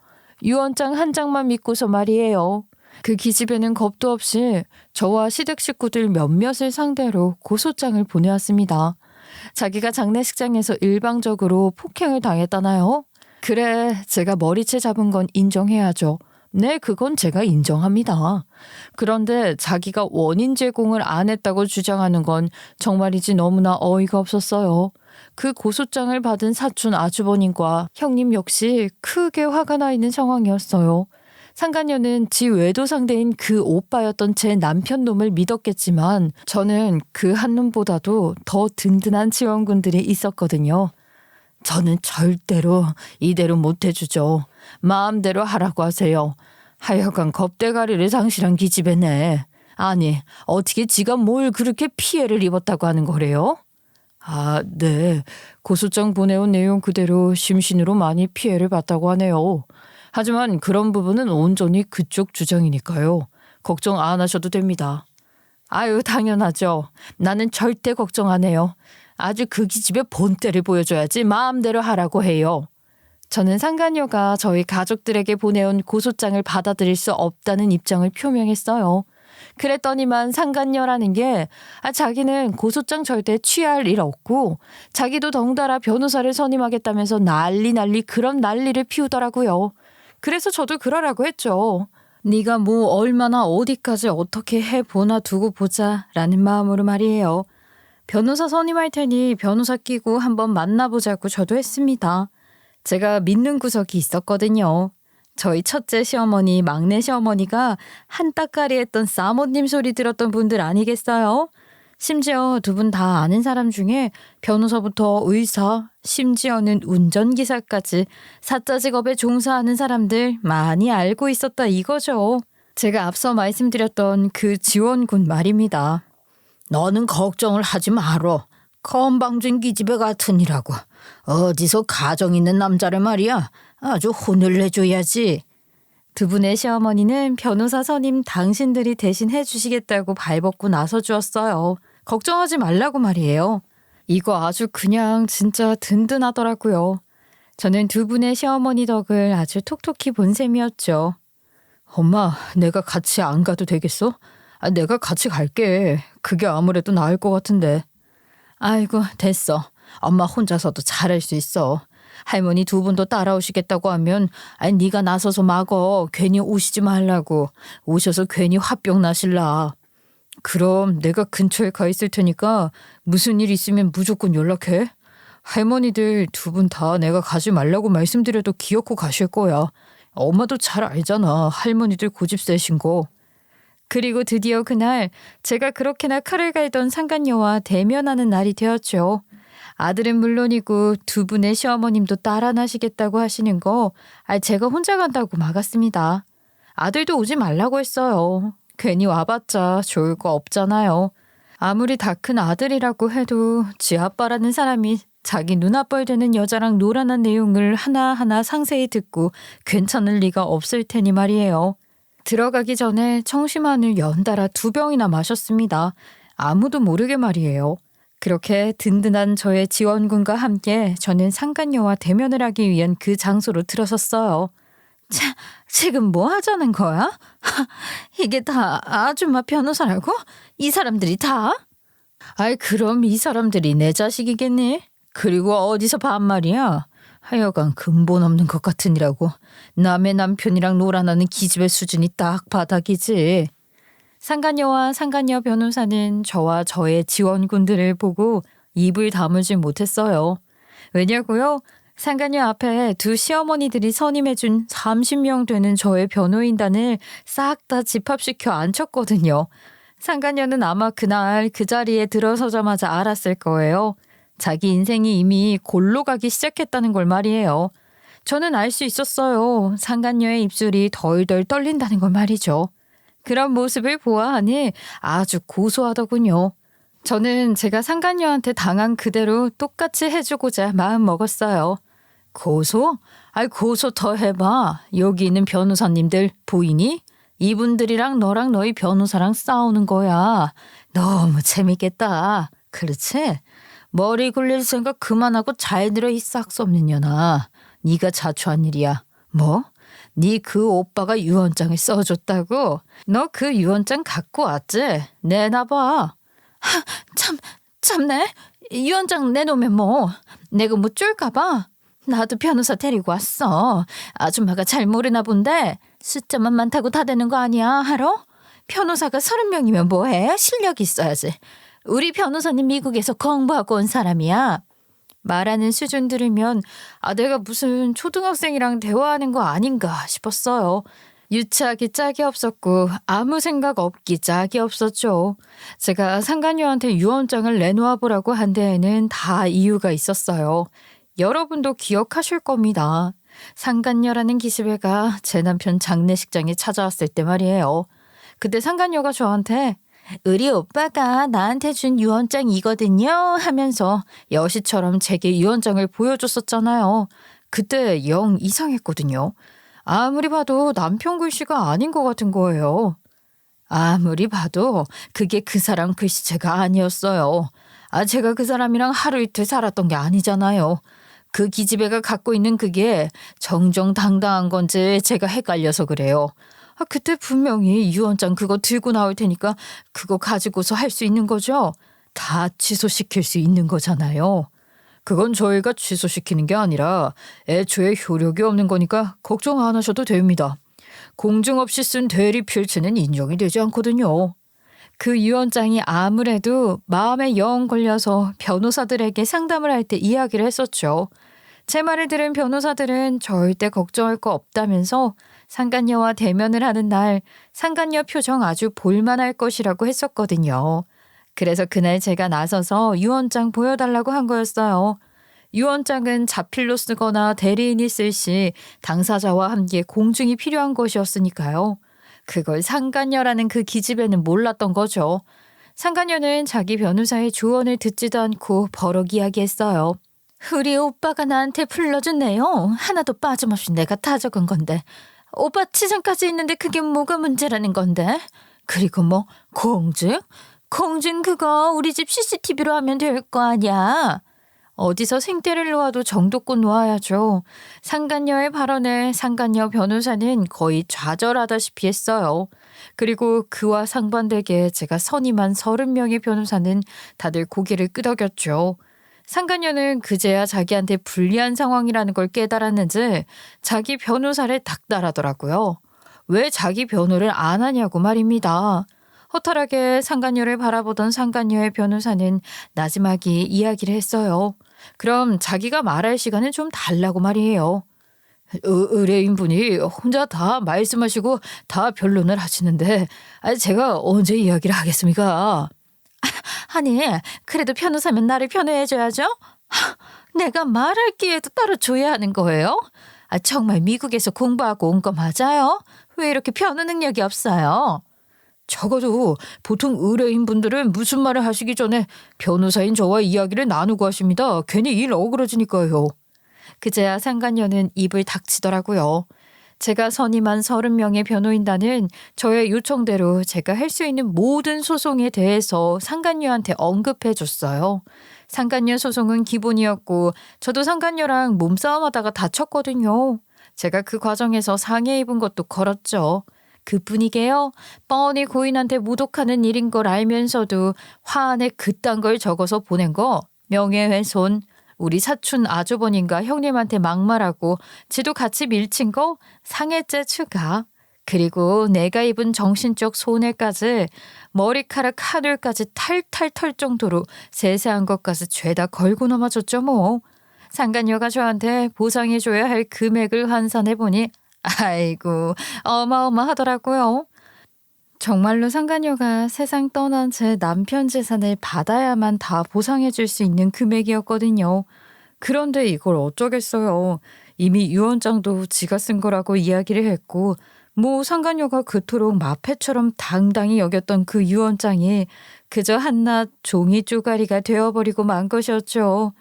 유언장 한 장만 믿고서 말이에요. 그 기집애는 겁도 없이 저와 시댁 식구들 몇몇을 상대로 고소장을 보내왔습니다. 자기가 장례식장에서 일방적으로 폭행을 당했다나요? 그래, 제가 머리채 잡은 건 인정해야죠. 네, 그건 제가 인정합니다. 그런데 자기가 원인 제공을 안 했다고 주장하는 건 정말이지 너무나 어이가 없었어요. 그 고소장을 받은 사촌 아주버님과 형님 역시 크게 화가 나 있는 상황이었어요. 상간녀는 지 외도 상대인 그 오빠였던 제 남편 놈을 믿었겠지만 저는 그 한 놈보다도 더 든든한 지원군들이 있었거든요. 저는 절대로 이대로 못 해주죠. 마음대로 하라고 하세요. 하여간 겁대가리를 상실한 기집애네. 아니 어떻게 지가 뭘 그렇게 피해를 입었다고 하는 거래요? 아, 네. 고소장 보내온 내용 그대로 심신으로 많이 피해를 봤다고 하네요. 하지만 그런 부분은 온전히 그쪽 주장이니까요. 걱정 안 하셔도 됩니다. 아유, 당연하죠. 나는 절대 걱정 안 해요. 아주 그 기집애 본때를 보여줘야지 마음대로 하라고 해요. 저는 상간녀가 저희 가족들에게 보내온 고소장을 받아들일 수 없다는 입장을 표명했어요. 그랬더니만 상간녀라는 게 자기는 고소장 절대 취할 일 없고 자기도 덩달아 변호사를 선임하겠다면서 난리 그런 난리를 피우더라고요. 그래서 저도 그러라고 했죠. 네가 뭐 얼마나 어디까지 어떻게 해보나 두고 보자 라는 마음으로 말이에요. 변호사 선임할 테니 변호사 끼고 한번 만나보자고 저도 했습니다. 제가 믿는 구석이 있었거든요. 저희 첫째 시어머니, 막내 시어머니가 한따까리 했던 사모님 소리 들었던 분들 아니겠어요? 심지어 두 분 다 아는 사람 중에 변호사부터 의사, 심지어는 운전기사까지 사자 직업에 종사하는 사람들 많이 알고 있었다 이거죠. 제가 앞서 말씀드렸던 그 지원군 말입니다. 너는 걱정을 하지 말어. 건방진 기집애 같으니라고. 어디서 가정 있는 남자를 말이야. 아주 혼을 내줘야지. 두 분의 시어머니는 변호사 선임 당신들이 대신 해주시겠다고 발벗고 나서주었어요. 걱정하지 말라고 말이에요. 이거 아주 그냥 진짜 든든하더라고요. 저는 두 분의 시어머니 덕을 아주 톡톡히 본 셈이었죠. 엄마, 내가 같이 안 가도 되겠어? 내가 같이 갈게. 그게 아무래도 나을 것 같은데. 아이고, 됐어. 엄마 혼자서도 잘할 수 있어. 할머니 두 분도 따라오시겠다고 하면 네가 나서서 막어. 괜히 오시지 말라고. 오셔서 괜히 화병 나실라. 그럼 내가 근처에 가 있을 테니까 무슨 일 있으면 무조건 연락해. 할머니들 두 분 다 내가 가지 말라고 말씀드려도 기어코 가실 거야. 엄마도 잘 알잖아. 할머니들 고집 세신 거. 그리고 드디어 그날 제가 그렇게나 칼을 갈던 상간녀와 대면하는 날이 되었죠. 아들은 물론이고 두 분의 시어머님도 따라 나시겠다고 하시는 거 제가 혼자 간다고 막았습니다. 아들도 오지 말라고 했어요. 괜히 와봤자 좋을 거 없잖아요. 아무리 다 큰 아들이라고 해도 지 아빠라는 사람이 자기 눈앞벌 되는 여자랑 노란한 내용을 하나하나 상세히 듣고 괜찮을 리가 없을 테니 말이에요. 들어가기 전에 청심환을 연달아 2병이나 마셨습니다. 아무도 모르게 말이에요. 그렇게 든든한 저의 지원군과 함께 저는 상간녀와 대면을 하기 위한 그 장소로 들어섰어요. 지금 뭐 하자는 거야? 이게 다 아줌마 변호사라고? 이 사람들이 다? 그럼 이 사람들이 내 자식이겠니? 그리고 어디서 반말이야? 하여간 근본 없는 것 같으니라고. 남의 남편이랑 놀아나는 기집애 수준이 딱 바닥이지. 상간녀와 상간녀 변호사는 저와 저의 지원군들을 보고 입을 다물지 못했어요. 왜냐고요? 상간녀 앞에 두 시어머니들이 선임해준 30명 되는 저의 변호인단을 싹 다 집합시켜 앉혔거든요. 상간녀는 아마 그날 그 자리에 들어서자마자 알았을 거예요. 자기 인생이 이미 골로 가기 시작했다는 걸 말이에요. 저는 알 수 있었어요. 상간녀의 입술이 덜덜 떨린다는 걸 말이죠. 그런 모습을 보아하니 아주 고소하더군요. 저는 제가 상간녀한테 당한 그대로 똑같이 해주고자 마음 먹었어요. 고소? 고소 더 해봐. 여기 있는 변호사님들 보이니? 이분들이랑 너랑 너희 변호사랑 싸우는 거야. 너무 재밌겠다. 그렇지? 머리 굴릴 생각 그만하고 잘 들어 이 싹수 없는 년아. 네가 자초한 일이야. 뭐? 네 그 오빠가 유언장을 써줬다고? 너 그 유언장 갖고 왔지? 내놔봐. 참네. 유언장 내놓으면 뭐 내가 못 줄까 봐. 나도 변호사 데리고 왔어. 아줌마가 잘 모르나 본데 숫자만 많다고 다 되는 거 아니야, 알아? 변호사가 30명이면 뭐해? 실력이 있어야지. 우리 변호사님 미국에서 공부하고 온 사람이야. 말하는 수준 들으면 내가 무슨 초등학생이랑 대화하는 거 아닌가 싶었어요. 유치하기 짝이 없었고 아무 생각 없기 짝이 없었죠. 제가 상간녀한테 유언장을 내놓아 보라고 한 데에는 다 이유가 있었어요. 여러분도 기억하실 겁니다. 상간녀라는 기집애가 제 남편 장례식장에 찾아왔을 때 말이에요. 그때 상간녀가 저한테 우리 오빠가 나한테 준 유언장이거든요 하면서 여시처럼 제게 유언장을 보여줬었잖아요. 그때 영 이상했거든요. 아무리 봐도 남편 글씨가 아닌 것 같은 거예요. 아무리 봐도 그게 그 사람 글씨체가 아니었어요. 제가 그 사람이랑 하루 이틀 살았던 게 아니잖아요. 그 기집애가 갖고 있는 그게 정정당당한 건지 제가 헷갈려서 그래요. 그때 분명히 유언장 그거 들고 나올 테니까 그거 가지고서 할 수 있는 거죠. 다 취소시킬 수 있는 거잖아요. 그건 저희가 취소시키는 게 아니라 애초에 효력이 없는 거니까 걱정 안 하셔도 됩니다. 공증 없이 쓴 대리 필체는 인정이 되지 않거든요. 그 유언장이 아무래도 마음에 영 걸려서 변호사들에게 상담을 할 때 이야기를 했었죠. 제 말을 들은 변호사들은 절대 걱정할 거 없다면서 상간녀와 대면을 하는 날 상간녀 표정 아주 볼만할 것이라고 했었거든요. 그래서 그날 제가 나서서 유언장 보여달라고 한 거였어요. 유언장은 자필로 쓰거나 대리인이 쓸 시 당사자와 함께 공증이 필요한 것이었으니까요. 그걸 상간녀라는 그 기집애는 몰랐던 거죠. 상간녀는 자기 변호사의 조언을 듣지도 않고 버럭 이야기했어요. 우리 오빠가 나한테 불러준 내용 하나도 빠짐없이 내가 다 적은 건데 오빠 치장까지 있는데 그게 뭐가 문제라는 건데. 그리고 뭐 공증? 공증 그거 우리 집 CCTV로 하면 될 거 아니야. 어디서 생떼를 놓아도 정도껏 놓아야죠. 상간녀의 발언에 상간녀 변호사는 거의 좌절하다시피 했어요. 그리고 그와 상반되게 제가 선임한 30명의 변호사는 다들 고개를 끄덕였죠. 상간녀는 그제야 자기한테 불리한 상황이라는 걸 깨달았는지 자기 변호사를 닥달하더라고요. 왜 자기 변호를 안 하냐고 말입니다. 허탈하게 상간녀를 바라보던 상간녀의 변호사는 나지막이 이야기를 했어요. 그럼 자기가 말할 시간을 좀 달라고 말이에요. 의뢰인분이 혼자 다 말씀하시고 다 변론을 하시는데 제가 언제 이야기를 하겠습니까? 아니 그래도 변호사면 나를 변호해줘야죠. 내가 말할 기회도 따로 줘야 하는 거예요? 정말 미국에서 공부하고 온 거 맞아요? 왜 이렇게 변호 능력이 없어요? 적어도 보통 의뢰인분들은 무슨 말을 하시기 전에 변호사인 저와 이야기를 나누고 하십니다. 괜히 일 어그러지니까요. 그제야 상간녀는 입을 닥치더라고요. 제가 선임한 30명의 변호인단은 저의 요청대로 제가 할 수 있는 모든 소송에 대해서 상간녀한테 언급해 줬어요. 상간녀 소송은 기본이었고 저도 상간녀랑 몸싸움하다가 다쳤거든요. 제가 그 과정에서 상해 입은 것도 걸었죠. 그뿐이게요. 뻔히 고인한테 모독하는 일인 걸 알면서도 화안에 그딴 걸 적어서 보낸 거 명예훼손. 우리 사촌 아주버님과 형님한테 막말하고 지도 같이 밀친 거 상해죄 추가. 그리고 내가 입은 정신적 손해까지 머리카락 한 올까지 탈탈 털 정도로 세세한 것까지 죄다 걸고 넘어졌죠 뭐. 상간녀가 저한테 보상해줘야 할 금액을 환산해보니 아이고 어마어마하더라고요. 정말로 상간녀가 세상 떠난 제 남편 재산을 받아야만 다 보상해줄 수 있는 금액이었거든요. 그런데 이걸 어쩌겠어요. 이미 유언장도 지가 쓴 거라고 이야기를 했고 뭐 상간녀가 그토록 마패처럼 당당히 여겼던 그 유언장이 그저 한낱 종이 쪼가리가 되어버리고 만 것이었죠.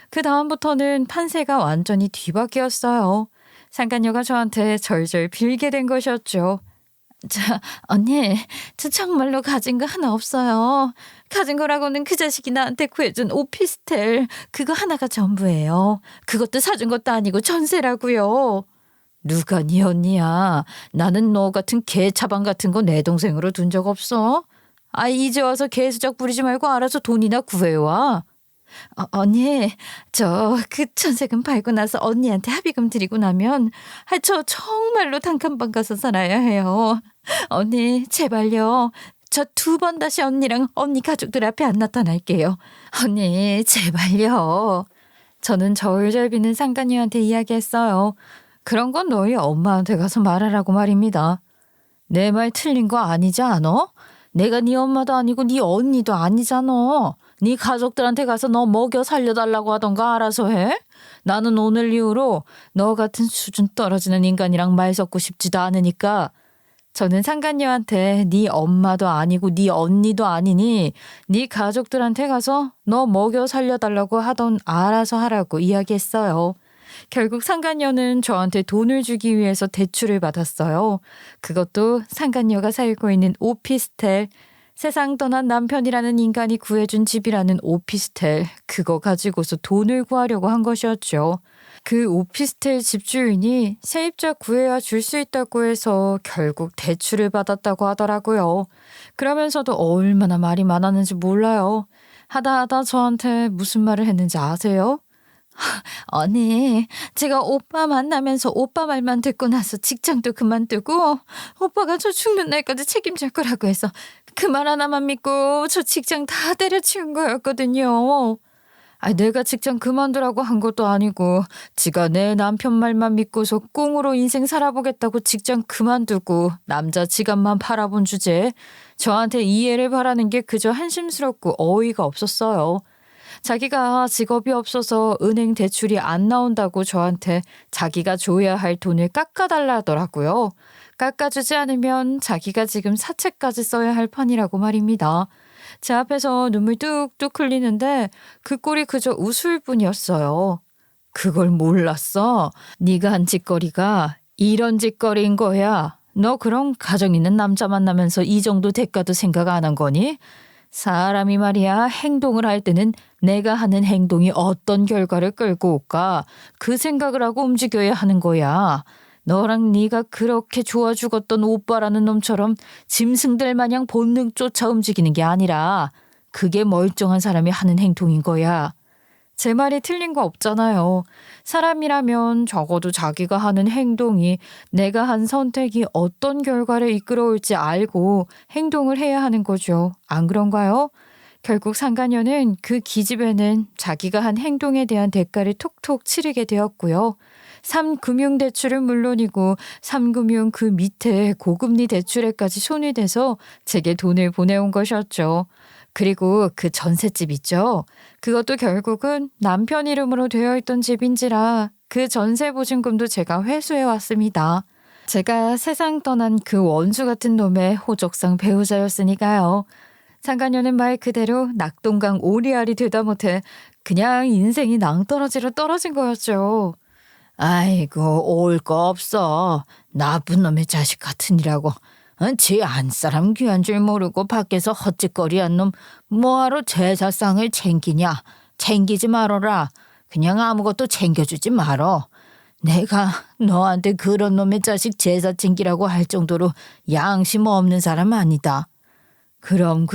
그 다음부터는 판세가 완전히 뒤바뀌었어요. 상간녀가 저한테 절절 빌게 된 것이었죠. 언니, 저 정말로 가진 거 하나 없어요. 가진 거라고는 그 자식이 나한테 구해준 오피스텔 그거 하나가 전부예요. 그것도 사준 것도 아니고 전세라고요. 누가 네 언니야. 나는 너 같은 개 차방 같은 거 내 동생으로 둔 적 없어. 이제 와서 개수작 부리지 말고 알아서 돈이나 구해와. 언니, 저 그 전세금 팔고 나서 언니한테 합의금 드리고 나면 저 정말로 단칸방 가서 살아야 해요. 언니 제발요. 저 2번 다시 언니랑 언니 가족들 앞에 안 나타날게요. 언니 제발요. 저는 저울절 비는 상간녀한테 이야기했어요. 그런 건 너희 엄마한테 가서 말하라고 말입니다. 내 말 틀린 거 아니지 않아? 내가 네 엄마도 아니고 네 언니도 아니잖아. 네 가족들한테 가서 너 먹여 살려달라고 하던가 알아서 해. 나는 오늘 이후로 너 같은 수준 떨어지는 인간이랑 말 섞고 싶지도 않으니까 저는 상간녀한테 네 엄마도 아니고 네 언니도 아니니 네 가족들한테 가서 너 먹여 살려달라고 하던 알아서 하라고 이야기했어요. 결국 상간녀는 저한테 돈을 주기 위해서 대출을 받았어요. 그것도 상간녀가 살고 있는 오피스텔, 세상 떠난 남편이라는 인간이 구해준 집이라는 오피스텔, 그거 가지고서 돈을 구하려고 한 것이었죠. 그 오피스텔 집주인이 세입자 구해야 줄 수 있다고 해서 결국 대출을 받았다고 하더라고요. 그러면서도 얼마나 말이 많았는지 몰라요. 하다 저한테 무슨 말을 했는지 아세요? 언니, 제가 오빠 만나면서 오빠 말만 듣고 나서 직장도 그만두고 오빠가 저 죽는 날까지 책임질 거라고 해서 그 말 하나만 믿고 저 직장 다 때려치운 거였거든요. 내가 직장 그만두라고 한 것도 아니고 지가 내 남편 말만 믿고서 꽁으로 인생 살아보겠다고 직장 그만두고 남자 지갑만 팔아본 주제에 저한테 이해를 바라는 게 그저 한심스럽고 어이가 없었어요. 자기가 직업이 없어서 은행 대출이 안 나온다고 저한테 자기가 줘야 할 돈을 깎아달라 하더라고요. 깎아주지 않으면 자기가 지금 사채까지 써야 할 판이라고 말입니다. 제 앞에서 눈물 뚝뚝 흘리는데 그 꼴이 그저 웃을 뿐이었어요. 그걸 몰랐어. 네가 한 짓거리가 이런 짓거리인 거야. 너 그럼 가정 있는 남자 만나면서 이 정도 대가도 생각 안 한 거니? 사람이 말이야 행동을 할 때는 내가 하는 행동이 어떤 결과를 끌고 올까 그 생각을 하고 움직여야 하는 거야. 너랑 네가 그렇게 좋아 죽었던 오빠라는 놈처럼 짐승들 마냥 본능 쫓아 움직이는 게 아니라 그게 멀쩡한 사람이 하는 행동인 거야. 제 말이 틀린 거 없잖아요. 사람이라면 적어도 자기가 하는 행동이 내가 한 선택이 어떤 결과를 이끌어올지 알고 행동을 해야 하는 거죠. 안 그런가요? 결국 상간녀는 그 기집애는 자기가 한 행동에 대한 대가를 톡톡 치르게 되었고요. 3금융대출은 물론이고 3금융 그 밑에 고금리 대출에까지 손이 대서 제게 돈을 보내온 것이었죠. 그리고 그 전셋집 있죠. 그것도 결국은 남편 이름으로 되어 있던 집인지라 그 전세 보증금도 제가 회수해 왔습니다. 제가 세상 떠난 그 원수 같은 놈의 호적상 배우자였으니까요. 상간녀는 말 그대로 낙동강 오리알이 되다 못해 그냥 인생이 낭떠러지로 떨어진 거였죠. 아이고 올 거 없어. 나쁜 놈의 자식 같으니라고. 지 안사람 귀한 줄 모르고 밖에서 헛짓거리한 놈 뭐하러 제사상을 챙기냐. 챙기지 말어라. 그냥 아무것도 챙겨주지 말어. 내가 너한테 그런 놈의 자식 제사 챙기라고 할 정도로 양심 없는 사람 아니다. 그럼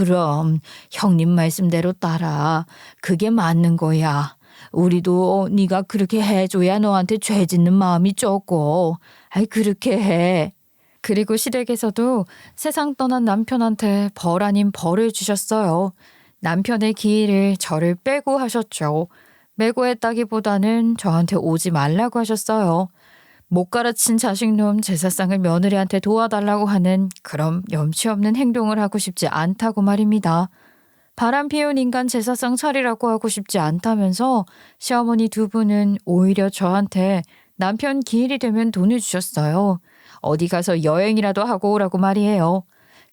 형님 말씀대로 따라. 그게 맞는 거야. 우리도 네가 그렇게 해줘야 너한테 죄 짓는 마음이 적고. 그렇게 해. 그리고 시댁에서도 세상 떠난 남편한테 벌 아닌 벌을 주셨어요. 남편의 기일을 저를 빼고 하셨죠. 매고 했다기보다는 저한테 오지 말라고 하셨어요. 못 가르친 자식놈 제사상을 며느리한테 도와달라고 하는 그런 염치 없는 행동을 하고 싶지 않다고 말입니다. 바람 피운 인간 제사상 차리라고 하고 싶지 않다면서 시어머니 두 분은 오히려 저한테 남편 기일이 되면 돈을 주셨어요. 어디 가서 여행이라도 하고 오라고 말이에요.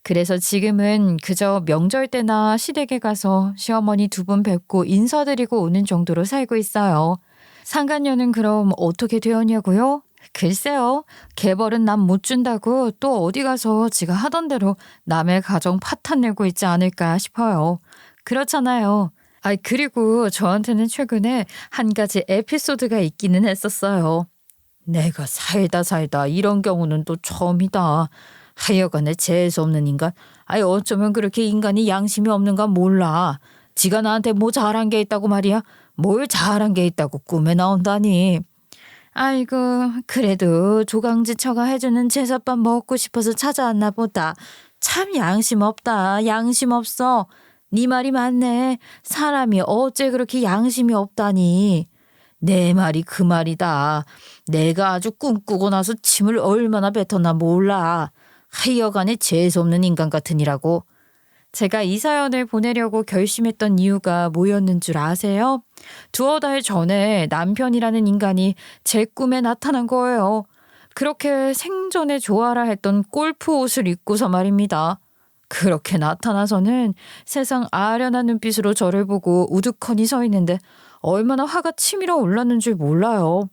그래서 지금은 그저 명절 때나 시댁에 가서 시어머니 두 분 뵙고 인사드리고 오는 정도로 살고 있어요. 상간녀는 그럼 어떻게 되었냐고요? 글쎄요. 개벌은 남 못 준다고 또 어디 가서 지가 하던 대로 남의 가정 파탄 내고 있지 않을까 싶어요. 그렇잖아요. 그리고 저한테는 최근에 한 가지 에피소드가 있기는 했었어요. 내가 살다 이런 경우는 또 처음이다. 하여간에 재수없는 인간. 어쩌면 그렇게 인간이 양심이 없는가 몰라. 지가 나한테 뭐 잘한 게 있다고 말이야. 뭘 잘한 게 있다고 꿈에 나온다니. 아이고 그래도 조강지처가 해주는 제사밥 먹고 싶어서 찾아왔나 보다. 참 양심 없다. 양심 없어. 네 말이 맞네. 사람이 어째 그렇게 양심이 없다니. 내 말이 그 말이다. 내가 아주 꿈꾸고 나서 침을 얼마나 뱉었나 몰라. 하여간에 재수없는 인간 같으니라고. 제가 이 사연을 보내려고 결심했던 이유가 뭐였는 줄 아세요? 두어 달 전에 남편이라는 인간이 제 꿈에 나타난 거예요. 그렇게 생전에 좋아라 했던 골프 옷을 입고서 말입니다. 그렇게 나타나서는 세상 아련한 눈빛으로 저를 보고 우두커니 서 있는데 얼마나 화가 치밀어 올랐는 줄 몰라요.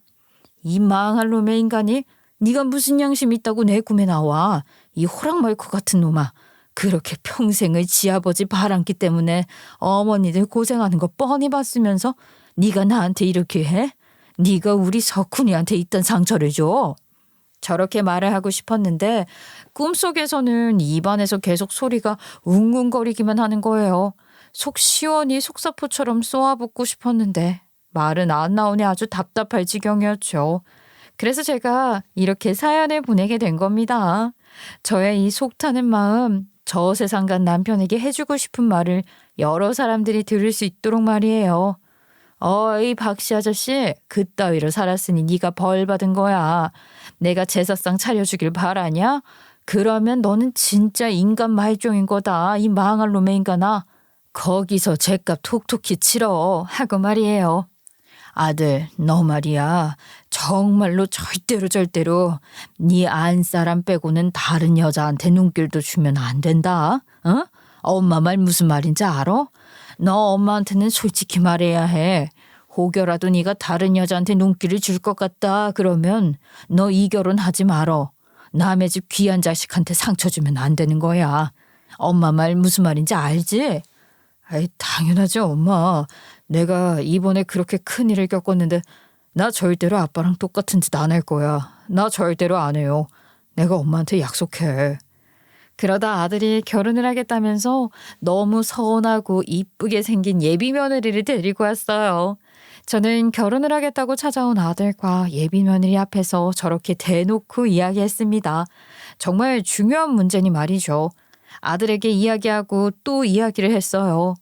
이 망할 놈의 인간이 네가 무슨 양심 있다고 내 꿈에 나와. 이 호랑말코 같은 놈아. 그렇게 평생을 지아버지 바람기 때문에 어머니들 고생하는 거 뻔히 봤으면서 네가 나한테 이렇게 해? 네가 우리 석훈이한테 있던 상처를 줘? 저렇게 말을 하고 싶었는데 꿈속에서는 입안에서 계속 소리가 웅웅거리기만 하는 거예요. 속 시원히 속사포처럼 쏘아붙고 싶었는데 말은 안 나오니 아주 답답할 지경이었죠. 그래서 제가 이렇게 사연을 보내게 된 겁니다. 저의 이 속타는 마음, 저 세상 간 남편에게 해주고 싶은 말을 여러 사람들이 들을 수 있도록 말이에요. 어이 박씨 아저씨, 그따위로 살았으니 네가 벌 받은 거야. 내가 제사상 차려주길 바라냐? 그러면 너는 진짜 인간 말종인 거다. 이 망할 놈의 인간아. 거기서 죗값 톡톡히 치러 하고 말이에요. 아들, 너 말이야. 정말로 절대로 네 안사람 빼고는 다른 여자한테 눈길도 주면 안 된다. 어? 엄마 말 무슨 말인지 알아? 너 엄마한테는 솔직히 말해야 해. 혹여라도 네가 다른 여자한테 눈길을 줄 것 같다 그러면 너 이 결혼 하지 말어. 남의 집 귀한 자식한테 상처 주면 안 되는 거야. 엄마 말 무슨 말인지 알지? 아이, 당연하지 엄마. 내가 이번에 그렇게 큰일을 겪었는데 나 절대로 아빠랑 똑같은 짓 안 할 거야. 나 절대로 안 해요. 내가 엄마한테 약속해. 그러다 아들이 결혼을 하겠다면서 너무 선하고 이쁘게 생긴 예비 며느리를 데리고 왔어요. 저는 결혼을 하겠다고 찾아온 아들과 예비 며느리 앞에서 저렇게 대놓고 이야기했습니다. 정말 중요한 문제니 말이죠. 아들에게 이야기하고 또 이야기를 했어요.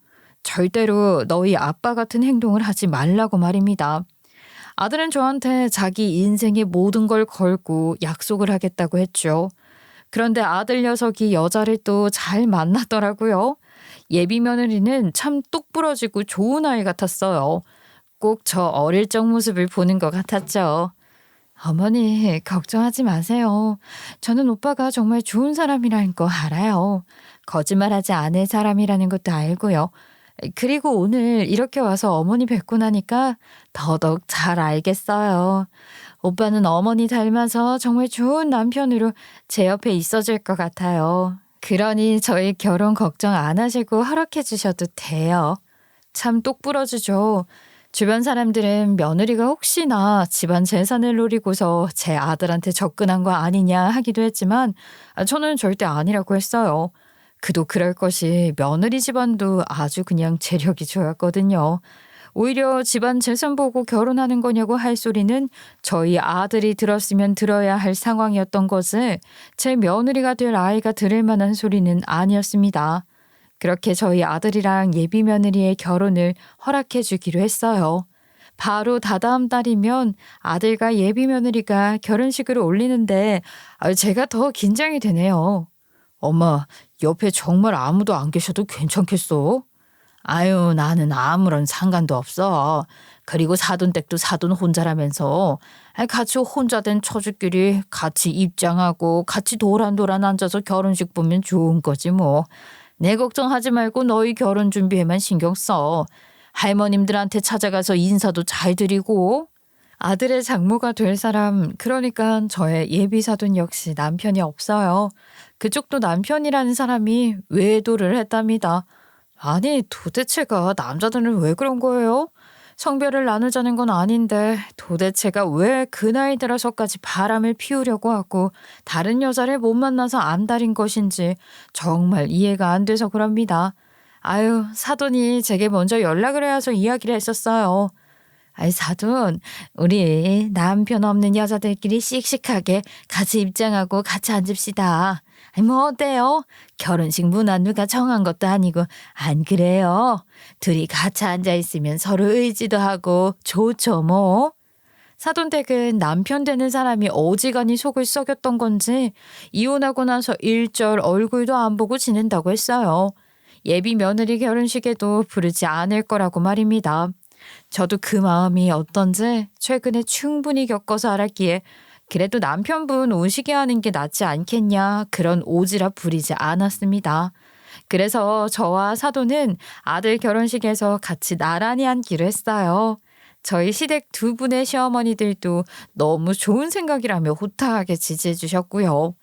절대로 너희 아빠 같은 행동을 하지 말라고 말입니다. 아들은 저한테 자기 인생의 모든 걸 걸고 약속을 하겠다고 했죠. 그런데 아들 녀석이 여자를 또 잘 만나더라고요. 예비 며느리는 참 똑부러지고 좋은 아이 같았어요. 꼭 저 어릴 적 모습을 보는 것 같았죠. 어머니, 걱정하지 마세요. 저는 오빠가 정말 좋은 사람이라는 거 알아요. 거짓말하지 않을 사람이라는 것도 알고요. 그리고 오늘 이렇게 와서 어머니 뵙고 나니까 더더욱 잘 알겠어요. 오빠는 어머니 닮아서 정말 좋은 남편으로 제 옆에 있어줄 것 같아요. 그러니 저희 결혼 걱정 안 하시고 허락해 주셔도 돼요. 참 똑부러지죠. 주변 사람들은 며느리가 혹시나 집안 재산을 노리고서 제 아들한테 접근한 거 아니냐 하기도 했지만 저는 절대 아니라고 했어요. 그도 그럴 것이 며느리 집안도 아주 그냥 재력이 좋았거든요. 오히려 집안 재산 보고 결혼하는 거냐고 할 소리는 저희 아들이 들었으면 들어야 할 상황이었던 것을 제 며느리가 될 아이가 들을 만한 소리는 아니었습니다. 그렇게 저희 아들이랑 예비 며느리의 결혼을 허락해 주기로 했어요. 바로 다다음 달이면 아들과 예비 며느리가 결혼식을 올리는데 제가 더 긴장이 되네요. 엄마, 옆에 정말 아무도 안 계셔도 괜찮겠어? 아유, 나는 아무런 상관도 없어. 그리고 사돈댁도 사돈 혼자라면서 같이 혼자 된 처주끼리 같이 입장하고 같이 도란도란 앉아서 결혼식 보면 좋은 거지 뭐. 내 걱정하지 말고 너희 결혼 준비에만 신경 써. 할머님들한테 찾아가서 인사도 잘 드리고. 아들의 장모가 될 사람, 그러니까 저의 예비사돈 역시 남편이 없어요. 그쪽도 남편이라는 사람이 외도를 했답니다. 아니, 도대체가 남자들은 왜 그런 거예요? 성별을 나누자는 건 아닌데 도대체가 왜 그 나이 들어서까지 바람을 피우려고 하고 다른 여자를 못 만나서 안달인 것인지 정말 이해가 안 돼서 그럽니다. 아유, 사돈이 제게 먼저 연락을 해서 이야기를 했었어요. 아이, 사돈, 우리 남편 없는 여자들끼리 씩씩하게 같이 입장하고 같이 앉읍시다. 아니, 뭐 어때요? 결혼식 문화 누가 정한 것도 아니고 안 그래요? 둘이 같이 앉아있으면 서로 의지도 하고 좋죠 뭐. 사돈댁은 남편 되는 사람이 어지간히 속을 썩였던 건지 이혼하고 나서 일절 얼굴도 안 보고 지낸다고 했어요. 예비 며느리 결혼식에도 부르지 않을 거라고 말입니다. 저도 그 마음이 어떤지 최근에 충분히 겪어서 알았기에 그래도 남편분 오시게 하는 게 낫지 않겠냐 그런 오지랖 부리지 않았습니다. 그래서 저와 사돈은 아들 결혼식에서 같이 나란히 앉기로 했어요. 저희 시댁 두 분의 시어머니들도 너무 좋은 생각이라며 호탕하게 지지해 주셨고요.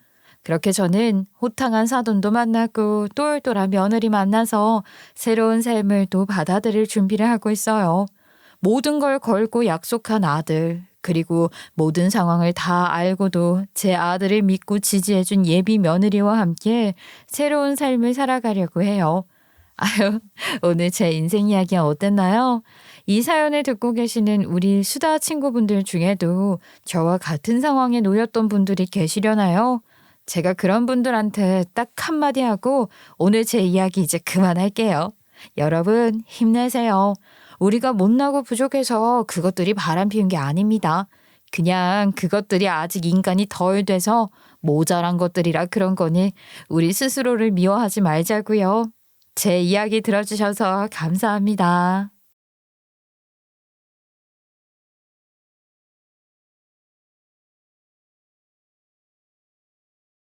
그렇게 저는 호탕한 사돈도 만나고 똘똘한 며느리 만나서 새로운 삶을 또 받아들일 준비를 하고 있어요. 모든 걸 걸고 약속한 아들, 그리고 모든 상황을 다 알고도 제 아들을 믿고 지지해준 예비 며느리와 함께 새로운 삶을 살아가려고 해요. 아유, 오늘 제 인생 이야기가 어땠나요? 이 사연을 듣고 계시는 우리 수다 친구분들 중에도 저와 같은 상황에 놓였던 분들이 계시려나요? 제가 그런 분들한테 딱 한마디 하고 오늘 제 이야기 이제 그만할게요. 여러분, 힘내세요. 우리가 못나고 부족해서 그것들이 바람 피운 게 아닙니다. 그냥 그것들이 아직 인간이 덜 돼서 모자란 것들이라 그런 거니 우리 스스로를 미워하지 말자고요. 제 이야기 들어주셔서 감사합니다.